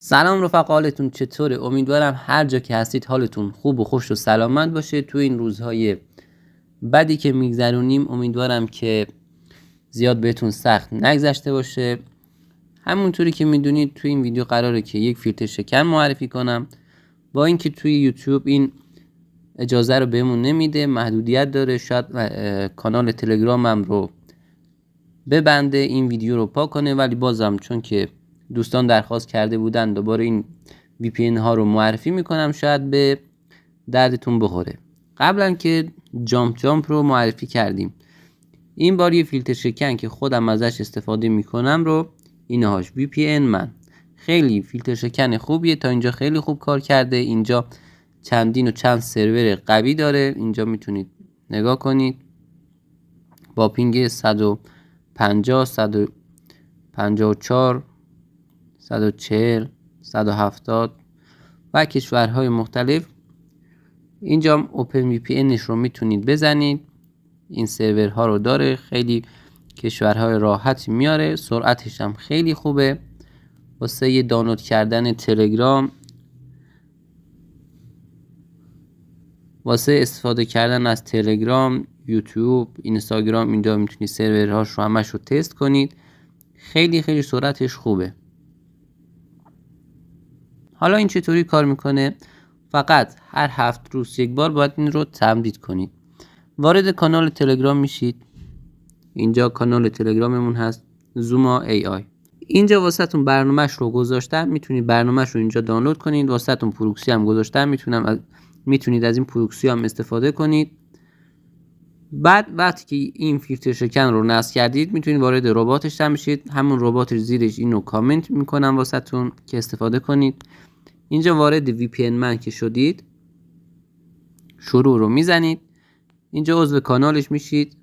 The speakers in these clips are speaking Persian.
سلام رفقا، حالتون چطوره؟ امیدوارم هر جا که هستید حالتون خوب و خوش و سلامت باشه. تو این روزهای بدی که میگذرونیم امیدوارم که زیاد بهتون سخت نگذشته باشه. همونطوری که میدونید تو این ویدیو قراره که یک فیلتر شکن معرفی کنم، با اینکه توی یوتیوب این اجازه رو بهمون نمیده، محدودیت داره. شاید کانال تلگرامم رو ببنده، این ویدیو رو پاک کنه، ولی بازم چون که دوستان درخواست کرده بودن دوباره این VPN ها رو معرفی میکنم، شاید به دردتون بخوره. قبلا که جامپ رو معرفی کردیم، این بار یه فیلتر شکن که خودم ازش استفاده میکنم رو اینهاش VPN من. خیلی فیلتر شکن خوبیه، تا اینجا خیلی خوب کار کرده. اینجا چند سرور قوی داره، اینجا میتونید نگاه کنید با پینگ 150 154 140 170 و کشورهای مختلف. اینجا اوپن VPNش رو میتونید بزنید، این سرورها رو داره، خیلی کشورهای راحتی میاره، سرعتش هم خیلی خوبه. واسه دانلود کردن تلگرام، واسه استفاده کردن از تلگرام، یوتیوب، اینستاگرام، اینجا میتونید سرورهاش رو همش رو تست کنید. خیلی سرعتش خوبه. حالا این چطوری کار میکنه؟ فقط هر 7 روز یک بار باید این رو تمدید کنید. وارد کانال تلگرام میشید. اینجا کانال تلگراممون هست، زوما AI. اینجا واسهتون برنامهش رو گذاشتم، میتونید برنامهش رو اینجا دانلود کنید. واسهتون پروکسی هم گذاشتم، میتونید از این پروکسی هم استفاده کنید. بعد وقتی که این فیلتر شکن رو نصب کردید میتونید وارد رباتش هم بشید. همون رباتش زیرش اینو کامنت میکنم واسهتون که استفاده کنید. اینجا وارد VPN من که شدید، شروع رو میزنید. اینجا عضو کانالش میشید.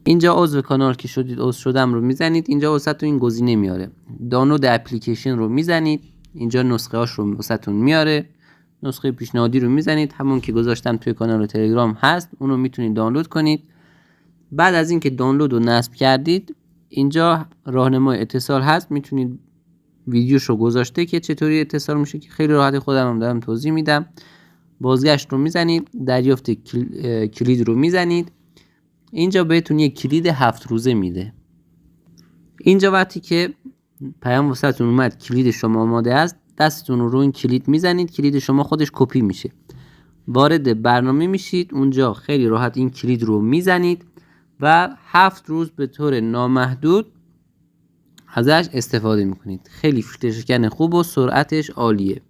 اینجا عضو کانال که شدید، عضو شدم رو میزنید. اینجا واسهتون این گزینه میاره، دانلود اپلیکیشن رو میزنید. اینجا نسخه هاش رو واسهتون میاره، نسخه پیشنهادی رو میزنید، همون که گذاشتم توی کانال تلگرام هست، اونو میتونید دانلود کنید. بعد از اینکه دانلود رو نصب کردید، اینجا راهنمای اتصال هست، میتونید ویدیوش رو گذاشته که چطوری اتصال میشه، که خیلی راحت خودم هم دارم توضیح میدم. بازگشت رو میزنید، دریافت کلید رو میزنید. اینجا بهتون یک کلید 7 روزه میده. اینجا وقتی که پیام واسهتون اومد کلید شما آماده است، دستتون رو این کلید میزنید، کلید شما خودش کپی میشه. وارد برنامه میشید، اونجا خیلی راحت این کلید رو میزنید و 7 روز به طور نامحدود ازش استفاده میکنید. خیلی فیلتر شکن خوب و سرعتش عالیه.